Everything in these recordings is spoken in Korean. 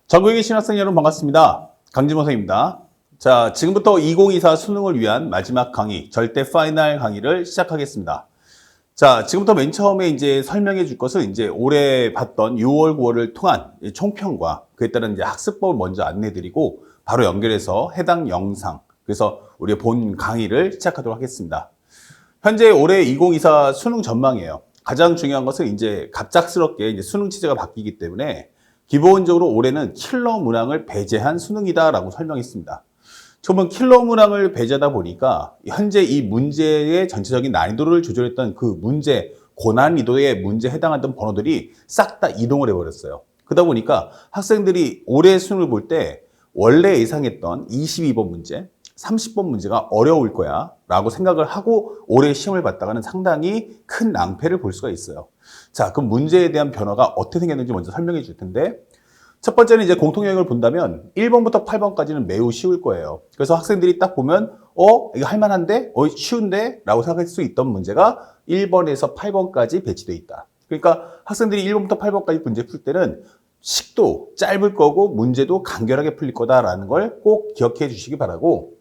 전국에 계신 학생 여러분 반갑습니다. 강진모 선생님입니다. 자, 지금부터 2024 수능을 위한 마지막 강의, 절대 파이널 강의를 시작하겠습니다. 자, 지금부터 맨 처음에 이제 설명해 줄 것은 이제 올해 봤던 6월, 9월을 통한 총평과 그에 따른 이제 학습법을 먼저 안내 드리고 바로 연결해서 해당 영상, 그래서 우리 본 강의를 시작하도록 하겠습니다. 현재 올해 2024 수능 전망이에요. 가장 중요한 것은 이제 갑작스럽게 이제 수능 체제가 바뀌기 때문에 기본적으로 올해는 킬러 문항을 배제한 수능이다라고 설명했습니다. 처음은 킬러 문항을 배제하다 보니까 현재 이 문제의 전체적인 난이도를 조절했던 그 문제, 고난이도의 문제에 해당하던 번호들이 싹 다 이동을 해버렸어요. 그러다 보니까 학생들이 올해 수능을 볼 때 원래 예상했던 22번 문제, 30번 문제가 어려울 거야 라고 생각을 하고 올해 시험을 봤다가는 상당히 큰 낭패를 볼 수가 있어요. 자, 그럼 문제에 대한 변화가 어떻게 생겼는지 먼저 설명해 줄 텐데, 첫 번째는 이제 공통영역을 본다면 1번부터 8번까지는 매우 쉬울 거예요. 그래서 학생들이 딱 보면 이거 할만한데? 쉬운데? 라고 생각할 수 있던 문제가 1번에서 8번까지 배치되어 있다. 그러니까 학생들이 1번부터 8번까지 문제 풀 때는 식도 짧을 거고 문제도 간결하게 풀릴 거다라는 걸 꼭 기억해 주시기 바라고,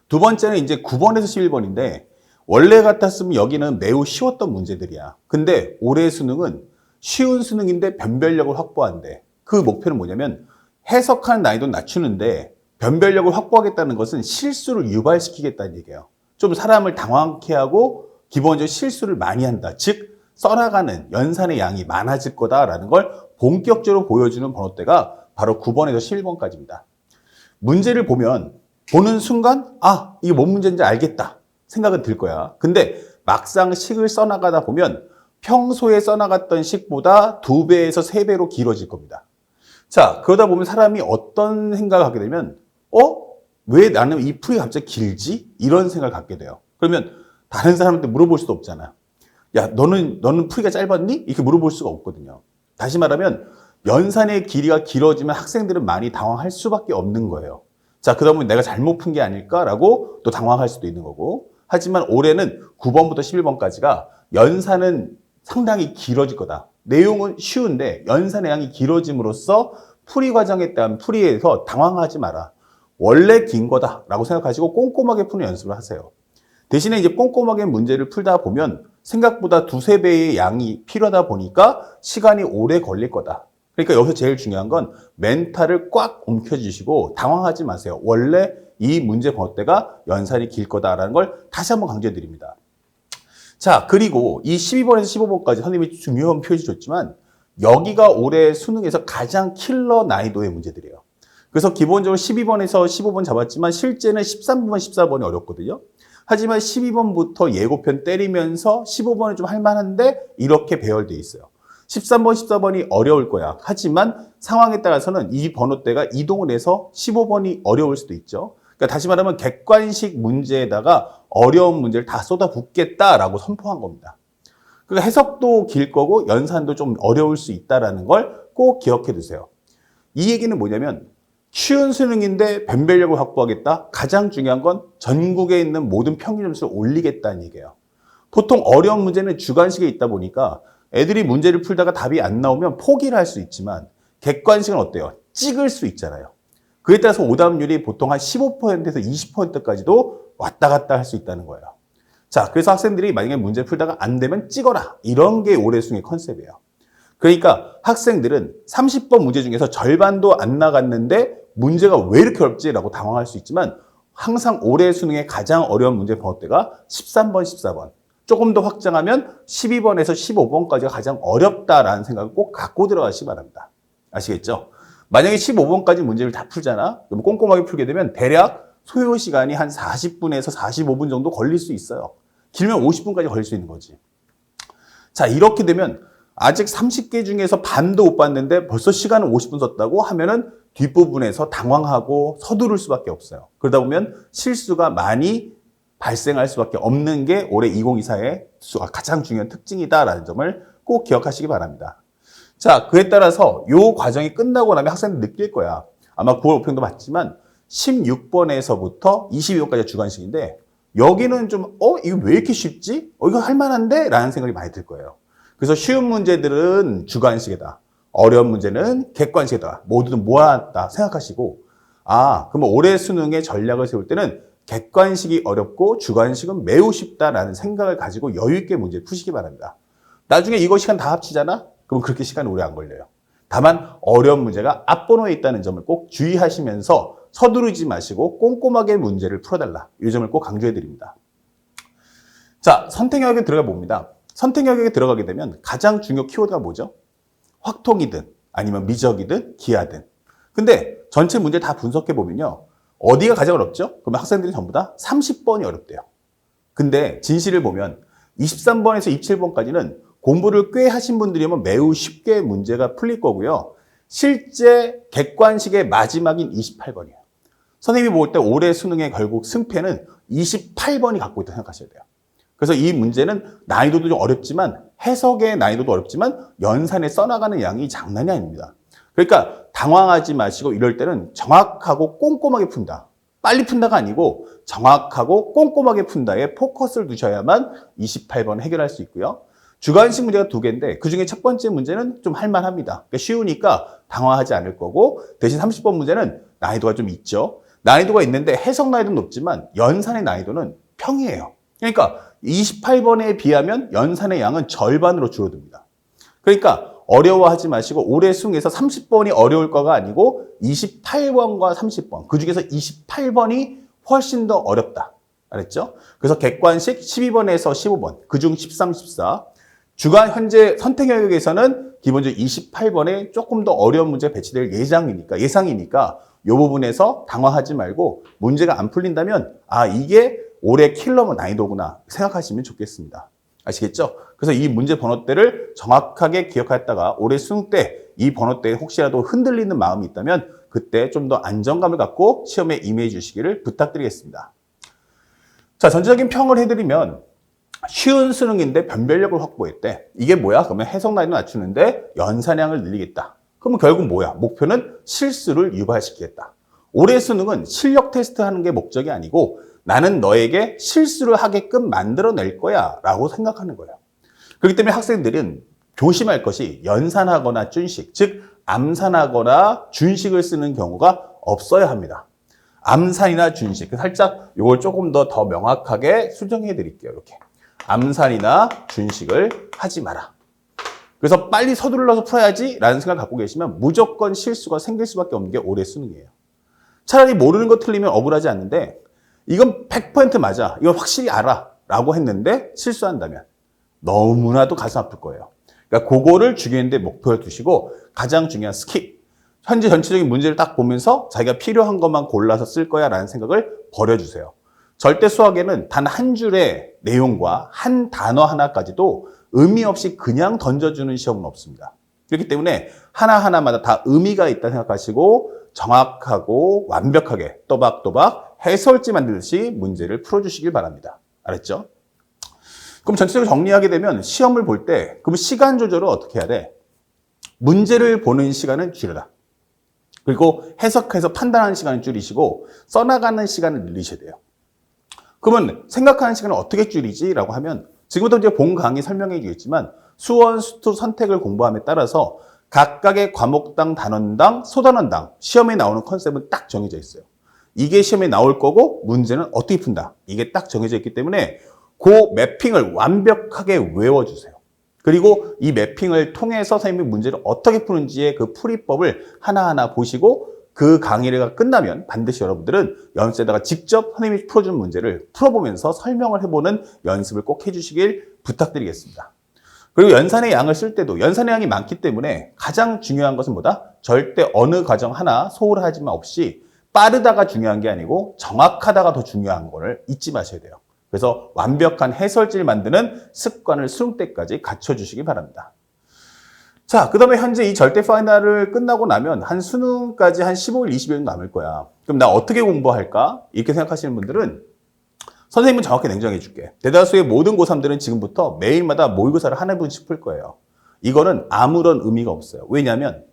두 번째는 이제 9번에서 11번인데 원래 같았으면 여기는 매우 쉬웠던 문제들이야. 근데 올해 수능은 쉬운 수능인데 변별력을 확보한대. 그 목표는 뭐냐면 해석하는 난이도는 낮추는데 변별력을 확보하겠다는 것은 실수를 유발시키겠다는 얘기예요. 좀 사람을 당황케 하고 기본적으로 실수를 많이 한다. 즉 써나가는 연산의 양이 많아질 거다라는 걸 본격적으로 보여주는 번호대가 바로 9번에서 11번까지입니다. 문제를 보는 순간 이게 뭔 문제인지 알겠다 생각은 들 거야. 근데 막상 식을 써나가다 보면 평소에 써나갔던 식보다 2배에서 3배로 길어질 겁니다. 자, 그러다 보면 사람이 어떤 생각을 하게 되면 왜 나는 이 풀이 갑자기 길지? 이런 생각을 갖게 돼요. 그러면 다른 사람한테 물어볼 수도 없잖아요. 야, 너는 풀이가 짧았니? 이렇게 물어볼 수가 없거든요. 다시 말하면 연산의 길이가 길어지면 학생들은 많이 당황할 수밖에 없는 거예요. 자, 그러다 보면 내가 잘못 푼 게 아닐까라고 또 당황할 수도 있는 거고, 하지만 올해는 9번부터 11번까지가 연산은 상당히 길어질 거다. 내용은 쉬운데 연산의 양이 길어짐으로써 풀이 과정에 대한 풀이에서 당황하지 마라. 원래 긴 거다라고 생각하시고 꼼꼼하게 푸는 연습을 하세요. 대신에 이제 꼼꼼하게 문제를 풀다 보면 생각보다 2~3배의 양이 필요하다 보니까 시간이 오래 걸릴 거다. 그러니까 여기서 제일 중요한 건 멘탈을 꽉 움켜쥐시고 당황하지 마세요. 원래 이 문제 번호대가 연산이 길 거다라는 걸 다시 한번 강조해 드립니다. 자, 그리고 이 12번에서 15번까지 선생님이 중요한 표시 줬지만 여기가 올해 수능에서 가장 킬러 난이도의 문제들이에요. 그래서 기본적으로 12번에서 15번 잡았지만 실제는 13번, 14번이 어렵거든요. 하지만 12번부터 예고편 때리면서 15번은 좀 할만한데 이렇게 배열되어 있어요. 13번, 14번이 어려울 거야. 하지만 상황에 따라서는 이 번호대가 이동을 해서 15번이 어려울 수도 있죠. 그러니까 다시 말하면 객관식 문제에다가 어려운 문제를 다 쏟아붓겠다라고 선포한 겁니다. 그러니까 해석도 길 거고 연산도 좀 어려울 수 있다는 걸 꼭 기억해 두세요. 이 얘기는 뭐냐면 쉬운 수능인데 변별력을 확보하겠다. 가장 중요한 건 전국에 있는 모든 평균 점수를 올리겠다는 얘기예요. 보통 어려운 문제는 주관식에 있다 보니까 애들이 문제를 풀다가 답이 안 나오면 포기를 할 수 있지만 객관식은 어때요? 찍을 수 있잖아요. 그에 따라서 오답률이 보통 한 15%에서 20%까지도 왔다 갔다 할 수 있다는 거예요. 자, 그래서 학생들이 만약에 문제 풀다가 안 되면 찍어라. 이런 게 올해 수능의 컨셉이에요. 그러니까 학생들은 30번 문제 중에서 절반도 안 나갔는데 문제가 왜 이렇게 어렵지라고 당황할 수 있지만 항상 올해 수능의 가장 어려운 문제 번호대가 13번, 14번. 조금 더 확장하면 12번에서 15번까지가 가장 어렵다라는 생각을 꼭 갖고 들어가시기 바랍니다. 아시겠죠? 만약에 15번까지 문제를 다 풀잖아? 그럼 꼼꼼하게 풀게 되면 대략 소요 시간이 한 40분에서 45분 정도 걸릴 수 있어요. 길면 50분까지 걸릴 수 있는 거지. 자, 이렇게 되면 아직 30개 중에서 반도 못 봤는데 벌써 시간을 50분 썼다고 하면은 뒷부분에서 당황하고 서두를 수밖에 없어요. 그러다 보면 실수가 많이 발생할 수밖에 없는 게 올해 2024의 가장 중요한 특징이다라는 점을 꼭 기억하시기 바랍니다. 자, 그에 따라서 이 과정이 끝나고 나면 학생들 느낄 거야. 아마 9월 모평도 봤지만 16번에서부터 22번까지 주관식인데 여기는 좀 이거 왜 이렇게 쉽지? 이거 할만한데? 라는 생각이 많이 들 거예요. 그래서 쉬운 문제들은 주관식이다. 어려운 문제는 객관식에다가 모두는 모아놨다 생각하시고, 그럼 올해 수능의 전략을 세울 때는 객관식이 어렵고 주관식은 매우 쉽다라는 생각을 가지고 여유 있게 문제를 푸시기 바랍니다. 나중에 이거 시간 다 합치잖아? 그럼 그렇게 시간 오래 안 걸려요. 다만 어려운 문제가 앞번호에 있다는 점을 꼭 주의하시면서 서두르지 마시고 꼼꼼하게 문제를 풀어달라. 이 점을 꼭 강조해 드립니다. 자, 선택 영역에 들어가 봅니다. 선택 영역에 들어가게 되면 가장 중요 키워드가 뭐죠? 확통이든 아니면 미적이든 기하든. 근데 전체 문제 다 분석해 보면요. 어디가 가장 어렵죠? 그러면 학생들이 전부 다 30번이 어렵대요. 근데 진실을 보면 23번에서 27번까지는 공부를 꽤 하신 분들이면 매우 쉽게 문제가 풀릴 거고요. 실제 객관식의 마지막인 28번이에요. 선생님이 볼 때 올해 수능의 결국 승패는 28번이 갖고 있다고 생각하셔야 돼요. 그래서 이 문제는 난이도도 좀 어렵지만 해석의 난이도도 어렵지만 연산에 써나가는 양이 장난이 아닙니다. 그러니까 당황하지 마시고 이럴 때는 정확하고 꼼꼼하게 푼다. 빨리 푼다가 아니고 정확하고 꼼꼼하게 푼다에 포커스를 두셔야만 28번 해결할 수 있고요. 주관식 문제가 2개인데 그중에 첫 번째 문제는 좀 할만합니다. 그러니까 쉬우니까 당황하지 않을 거고 대신 30번 문제는 난이도가 좀 있죠. 난이도가 있는데 해석 난이도는 높지만 연산의 난이도는 평이에요. 그러니까 28번에 비하면 연산의 양은 절반으로 줄어듭니다. 그러니까 어려워하지 마시고 올해 수능에서 30번이 어려울 거가 아니고 28번과 30번 그중에서 28번이 훨씬 더 어렵다. 알았죠? 그래서 객관식 12번에서 15번 그중 13, 14 주간 현재 선택 영역에서는 기본적으로 28번에 조금 더 어려운 문제 배치될 예상이니까 이 부분에서 당황하지 말고 문제가 안 풀린다면 이게 올해 킬러 난이도구나 생각하시면 좋겠습니다. 아시겠죠? 그래서 이 문제 번호대를 정확하게 기억했다가 올해 수능 때 이 번호대에 혹시라도 흔들리는 마음이 있다면 그때 좀 더 안정감을 갖고 시험에 임해 주시기를 부탁드리겠습니다. 자, 전체적인 평을 해드리면 쉬운 수능인데 변별력을 확보했대. 이게 뭐야? 그러면 해석 난이도 낮추는데 연산량을 늘리겠다. 그러면 결국 뭐야? 목표는 실수를 유발시키겠다. 올해 수능은 실력 테스트 하는 게 목적이 아니고 나는 너에게 실수를 하게끔 만들어낼 거야 라고 생각하는 거예요. 그렇기 때문에 학생들은 조심할 것이 연산하거나 준식, 즉 암산하거나 준식을 쓰는 경우가 없어야 합니다. 암산이나 준식, 살짝 이걸 조금 더 명확하게 수정해 드릴게요. 이렇게 암산이나 준식을 하지 마라. 그래서 빨리 서둘러서 풀어야지 라는 생각을 갖고 계시면 무조건 실수가 생길 수밖에 없는 게 올해 수능이에요. 차라리 모르는 거 틀리면 억울하지 않는데 이건 100% 맞아. 이건 확실히 알아. 라고 했는데 실수한다면 너무나도 가슴 아플 거예요. 그러니까 그거를 중요한데 목표를 두시고 가장 중요한 스킵. 현재 전체적인 문제를 딱 보면서 자기가 필요한 것만 골라서 쓸 거야 라는 생각을 버려주세요. 절대 수학에는 단 한 줄의 내용과 한 단어 하나까지도 의미 없이 그냥 던져주는 시험은 없습니다. 그렇기 때문에 하나하나마다 다 의미가 있다 생각하시고 정확하고 완벽하게 또박또박 해설지 만들듯이 문제를 풀어주시길 바랍니다. 알았죠? 그럼 전체적으로 정리하게 되면 시험을 볼 때 그럼 시간 조절을 어떻게 해야 돼? 문제를 보는 시간은 줄여라. 그리고 해석해서 판단하는 시간을 줄이시고 써나가는 시간을 늘리셔야 돼요. 그러면 생각하는 시간을 어떻게 줄이지? 라고 하면 지금부터 이제 본 강의 설명해 주겠지만 수원, 수투 선택을 공부함에 따라서 각각의 과목당, 단원당, 소단원당 시험에 나오는 컨셉은 딱 정해져 있어요. 이게 시험에 나올 거고 문제는 어떻게 푼다. 이게 딱 정해져 있기 때문에 그 매핑을 완벽하게 외워주세요. 그리고 이 매핑을 통해서 선생님이 문제를 어떻게 푸는지의 그 풀이법을 하나하나 보시고 그 강의가 끝나면 반드시 여러분들은 연습에다가 직접 선생님이 풀어준 문제를 풀어보면서 설명을 해보는 연습을 꼭 해주시길 부탁드리겠습니다. 그리고 연산의 양을 쓸 때도 연산의 양이 많기 때문에 가장 중요한 것은 뭐다? 절대 어느 과정 하나 소홀하지만 없이 빠르다가 중요한 게 아니고 정확하다가 더 중요한 거를 잊지 마셔야 돼요. 그래서 완벽한 해설지를 만드는 습관을 수능 때까지 갖춰주시기 바랍니다. 자, 그 다음에 현재 이 절대 파이널을 끝나고 나면 한 수능까지 한 15일, 20일 정도 남을 거야. 그럼 나 어떻게 공부할까? 이렇게 생각하시는 분들은 선생님은 정확히 냉정해 줄게. 대다수의 모든 고3들은 지금부터 매일마다 모의고사를 한 해분씩 풀 거예요. 이거는 아무런 의미가 없어요. 왜냐하면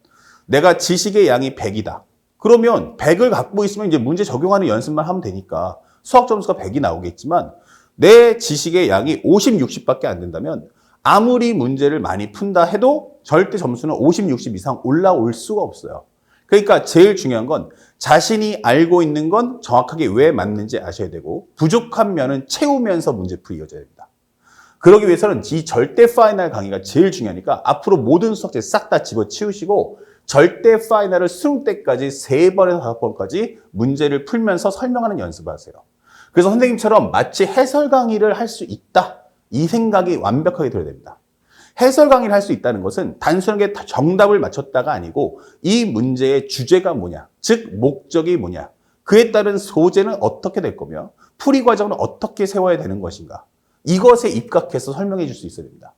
내가 지식의 양이 100이다. 그러면 100을 갖고 있으면 이제 문제 적용하는 연습만 하면 되니까 수학 점수가 100이 나오겠지만 내 지식의 양이 50, 60밖에 안 된다면 아무리 문제를 많이 푼다 해도 절대 점수는 50, 60 이상 올라올 수가 없어요. 그러니까 제일 중요한 건 자신이 알고 있는 건 정확하게 왜 맞는지 아셔야 되고 부족한 면은 채우면서 문제풀이 이어져야 됩니다. 그러기 위해서는 이 절대 파이널 강의가 제일 중요하니까 앞으로 모든 수학제 싹 다 집어치우시고 절대 파이널을 수능 때까지 3번에서 5번까지 문제를 풀면서 설명하는 연습을 하세요. 그래서 선생님처럼 마치 해설 강의를 할 수 있다. 이 생각이 완벽하게 들어야 됩니다. 해설 강의를 할 수 있다는 것은 단순하게 정답을 맞췄다가 아니고 이 문제의 주제가 뭐냐, 즉 목적이 뭐냐, 그에 따른 소재는 어떻게 될 거며 풀이 과정은 어떻게 세워야 되는 것인가, 이것에 입각해서 설명해 줄 수 있어야 됩니다.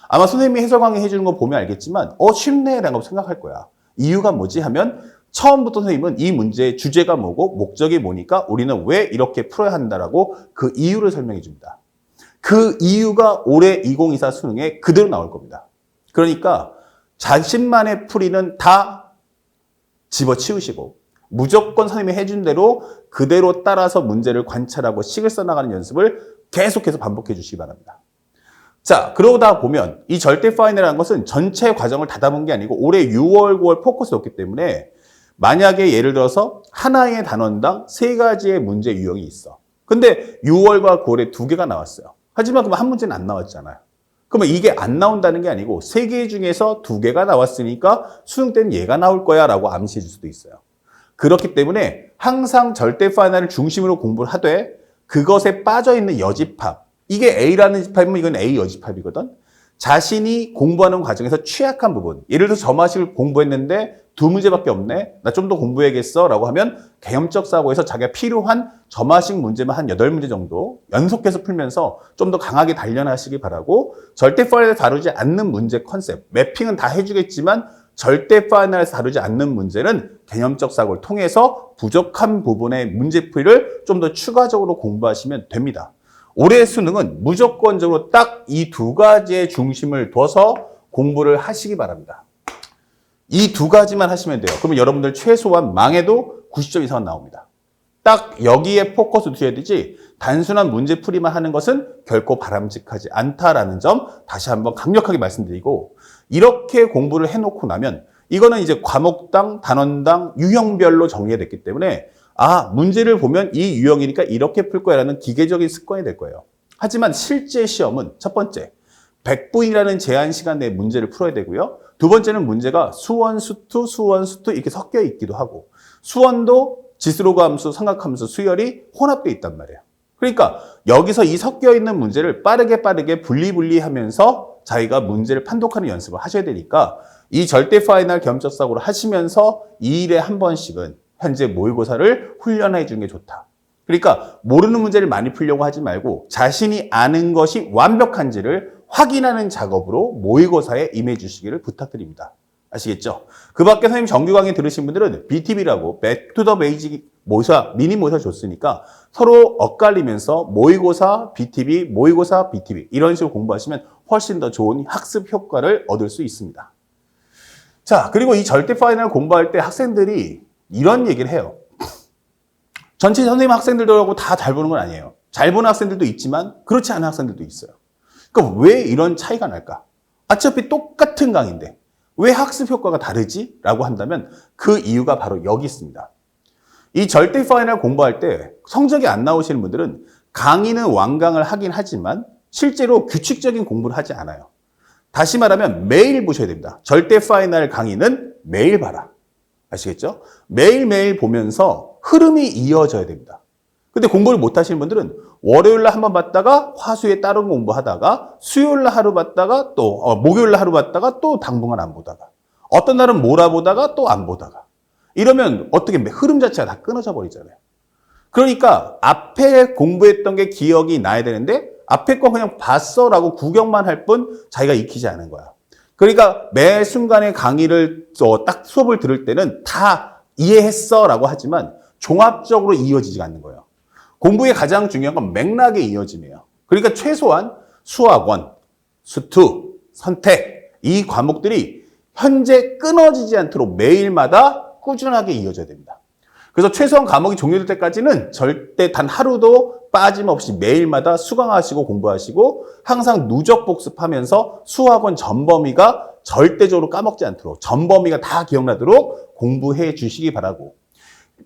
아마 선생님이 해설 강의 해주는 거 보면 알겠지만 쉽네 라고 생각할 거야. 이유가 뭐지 하면 처음부터 선생님은 이 문제의 주제가 뭐고 목적이 뭐니까 우리는 왜 이렇게 풀어야 한다라고 그 이유를 설명해 줍니다. 그 이유가 올해 2024 수능에 그대로 나올 겁니다. 그러니까 자신만의 풀이는 다 집어치우시고 무조건 선생님이 해준 대로 그대로 따라서 문제를 관찰하고 식을 써나가는 연습을 계속해서 반복해 주시기 바랍니다. 자, 그러다 보면 이 절대 파이널이라는 것은 전체 과정을 다 담은 게 아니고 올해 6월, 9월 포커스였기 때문에 만약에 예를 들어서 하나의 단원당 3가지의 문제 유형이 있어. 근데 6월과 9월에 2개가 나왔어요. 하지만 그럼 한 문제는 안 나왔잖아요. 그러면 이게 안 나온다는 게 아니고 3개 중에서 2개가 나왔으니까 수능 때는 얘가 나올 거야 라고 암시해 줄 수도 있어요. 그렇기 때문에 항상 절대 파이널을 중심으로 공부를 하되 그것에 빠져있는 여집합, 이게 A라는 집합이면 이건 A 여집합이거든. 자신이 공부하는 과정에서 취약한 부분, 예를 들어서 점화식을 공부했는데 2문제밖에 없네, 나 좀 더 공부해야겠어 라고 하면 개념적 사고에서 자기가 필요한 점화식 문제만 한 8문제 정도 연속해서 풀면서 좀 더 강하게 단련하시기 바라고, 절대 파이널을 다루지 않는 문제 컨셉, 매핑은 다 해주겠지만 절대 파이널에서 다루지 않는 문제는 개념적 사고를 통해서 부족한 부분의 문제풀이를 좀 더 추가적으로 공부하시면 됩니다. 올해 수능은 무조건적으로 딱 이 2가지의 중심을 둬서 공부를 하시기 바랍니다. 이 2가지만 하시면 돼요. 그러면 여러분들 최소한 망해도 90점 이상은 나옵니다. 딱 여기에 포커스 두셔야 되지 단순한 문제풀이만 하는 것은 결코 바람직하지 않다라는 점 다시 한번 강력하게 말씀드리고, 이렇게 공부를 해놓고 나면 이거는 이제 과목당, 단원당, 유형별로 정리가 됐기 때문에 문제를 보면 이 유형이니까 이렇게 풀 거야 라는 기계적인 습관이 될 거예요. 하지만 실제 시험은 첫 번째, 100분이라는 제한 시간 내에 문제를 풀어야 되고요. 두 번째는 문제가 수원, 수투 이렇게 섞여 있기도 하고, 수원도 지수로그 함수, 삼각함수, 수열이 혼합되어 있단 말이에요. 그러니까 여기서 이 섞여 있는 문제를 빠르게 분리하면서 자기가 문제를 판독하는 연습을 하셔야 되니까 이 절대 파이널 겸적 사고를 하시면서 2일에 한 번씩은 현재 모의고사를 훈련해 주는 게 좋다. 그러니까 모르는 문제를 많이 풀려고 하지 말고 자신이 아는 것이 완벽한지를 확인하는 작업으로 모의고사에 임해 주시기를 부탁드립니다. 아시겠죠? 그 밖에 선생님 정규 강의 들으신 분들은 BTB라고 Back to the Basic 모의고사, 미니 모의고사 줬으니까 서로 엇갈리면서 모의고사, BTB, 모의고사, BTB 이런 식으로 공부하시면 훨씬 더 좋은 학습 효과를 얻을 수 있습니다. 자, 그리고 이 절대 파이널 공부할 때 학생들이 이런 얘기를 해요. 전체 선생님 학생들하고 다 잘 보는 건 아니에요. 잘 보는 학생들도 있지만 그렇지 않은 학생들도 있어요. 그럼 왜 이런 차이가 날까? 어차피 똑같은 강의인데 왜 학습 효과가 다르지? 라고 한다면 그 이유가 바로 여기 있습니다. 이 절대 파이널 공부할 때 성적이 안 나오시는 분들은 강의는 완강을 하긴 하지만 실제로 규칙적인 공부를 하지 않아요. 다시 말하면 매일 보셔야 됩니다. 절대 파이널 강의는 매일 봐라. 아시겠죠? 매일매일 보면서 흐름이 이어져야 됩니다. 근데 공부를 못 하시는 분들은 월요일날 한번 봤다가 화수에 다른 공부하다가 수요일날 하루 봤다가 또 목요일날 하루 봤다가 또 당분간 안 보다가 어떤 날은 몰아보다가 또 안 보다가 이러면 어떻게 흐름 자체가 다 끊어져 버리잖아요. 그러니까 앞에 공부했던 게 기억이 나야 되는데 앞에 거 그냥 봤어라고 구경만 할 뿐 자기가 익히지 않은 거야. 그러니까 매 순간에 강의를 딱 수업을 들을 때는 다 이해했어라고 하지만 종합적으로 이어지지 않는 거예요. 공부의 가장 중요한 건 맥락의 이어짐이에요. 그러니까 최소한 수학원, 수투, 선택 이 과목들이 현재 끊어지지 않도록 매일마다 꾸준하게 이어져야 됩니다. 그래서 최소한 과목이 종료될 때까지는 절대 단 하루도 빠짐없이 매일마다 수강하시고 공부하시고 항상 누적 복습하면서 수학원 전범위가 절대적으로 까먹지 않도록 전범위가 다 기억나도록 공부해 주시기 바라고.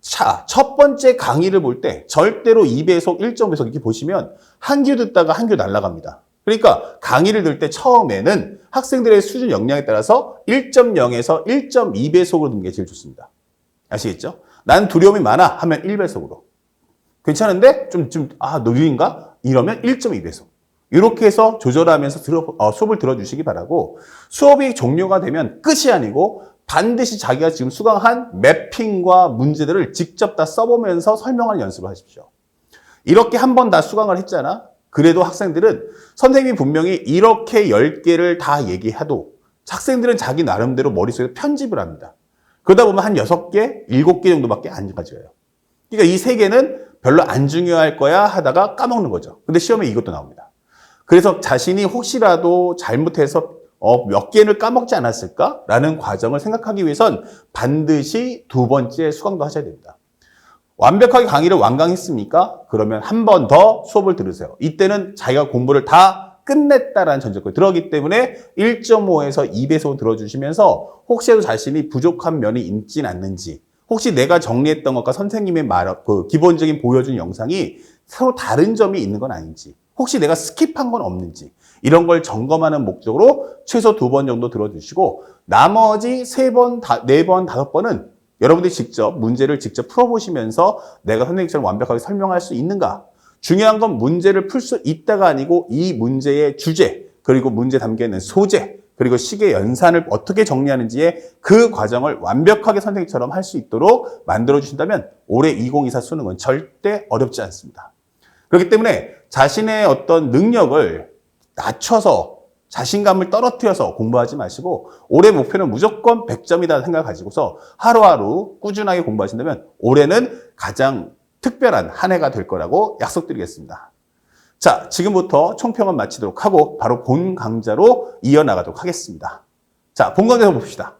자, 첫 번째 강의를 볼 때 절대로 2배속, 1.5배속 이렇게 보시면 한 귀 듣다가 한 귀 날아갑니다. 그러니까 강의를 들 때 처음에는 학생들의 수준 역량에 따라서 1.0에서 1.2배속으로 듣는 게 제일 좋습니다. 아시겠죠? 난 두려움이 많아 하면 1배속으로. 괜찮은데 느린가? 이러면 1.2배속. 이렇게 해서 조절하면서 수업을 들어주시기 바라고, 수업이 종료가 되면 끝이 아니고 반드시 자기가 지금 수강한 매핑과 문제들을 직접 다 써보면서 설명하는 연습을 하십시오. 이렇게 한 번 다 수강을 했잖아? 그래도 학생들은 선생님이 분명히 이렇게 10개를 다 얘기해도 학생들은 자기 나름대로 머릿속에 편집을 합니다. 그러다 보면 한 6개, 7개 정도밖에 안 가져요. 그러니까 이 3개는 별로 안 중요할 거야 하다가 까먹는 거죠. 근데 시험에 이것도 나옵니다. 그래서 자신이 혹시라도 잘못해서 몇 개를 까먹지 않았을까라는 과정을 생각하기 위해선 반드시 두 번째 수강도 하셔야 됩니다. 완벽하게 강의를 완강했습니까? 그러면 한 번 더 수업을 들으세요. 이때는 자기가 공부를 다 끝냈다라는 전제까지 들어가기 때문에 1.5에서 2배속 들어주시면서 혹시라도 자신이 부족한 면이 있진 않는지, 혹시 내가 정리했던 것과 선생님의 기본적인 보여준 영상이 서로 다른 점이 있는 건 아닌지, 혹시 내가 스킵한 건 없는지, 이런 걸 점검하는 목적으로 최소 2번 정도 들어주시고, 나머지 3번, 4번, 5번은 여러분들이 직접 문제를 직접 풀어보시면서 내가 선생님처럼 완벽하게 설명할 수 있는가? 중요한 건 문제를 풀 수 있다가 아니고 이 문제의 주제, 그리고 문제 담겨있는 소재, 그리고 시계 연산을 어떻게 정리하는지의 그 과정을 완벽하게 선생님처럼 할 수 있도록 만들어주신다면 올해 2024 수능은 절대 어렵지 않습니다. 그렇기 때문에 자신의 어떤 능력을 낮춰서 자신감을 떨어뜨려서 공부하지 마시고 올해 목표는 무조건 100점이다 생각 가지고서 하루하루 꾸준하게 공부하신다면 올해는 가장 특별한 한 해가 될 거라고 약속드리겠습니다. 자, 지금부터 총평은 마치도록 하고 바로 본 강좌로 이어나가도록 하겠습니다. 자, 본 강좌에서 봅시다.